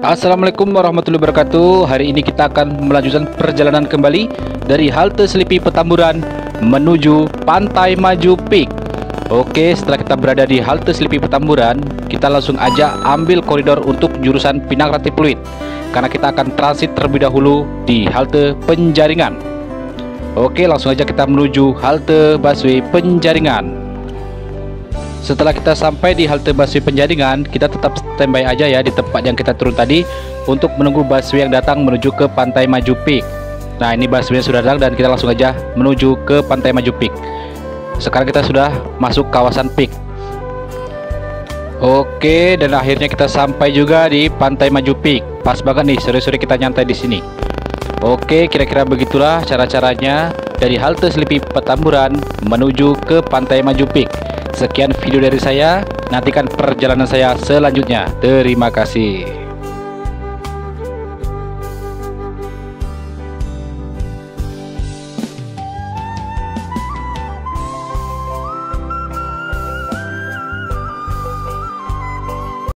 Assalamualaikum warahmatullahi wabarakatuh. Hari ini kita akan melanjutkan perjalanan kembali dari halte Selipi Petamburan menuju Pantai Maju Peak. Oke, setelah kita berada di halte Selipi Petamburan, kita langsung aja ambil koridor untuk jurusan Pinang Ranti Pluit, karena kita akan transit terlebih dahulu di halte Penjaringan. Oke, langsung aja kita menuju halte busway Penjaringan. Setelah kita sampai di halte busway Penjaringan, kita tetap standby aja ya di tempat yang kita turun tadi untuk menunggu busway yang datang menuju ke Pantai Maju Peak. Nah, ini busway sudah datang dan kita langsung aja menuju ke Pantai Maju Peak. Sekarang kita sudah masuk kawasan Peak. Oke, dan akhirnya kita sampai juga di Pantai Maju Peak. Pas banget nih, sore-sore kita nyantai di sini. Oke, kira-kira begitulah cara-caranya dari halte Selipi Petamburan menuju ke Pantai Maju Peak. Sekian video dari saya, nantikan perjalanan saya selanjutnya. Terima kasih.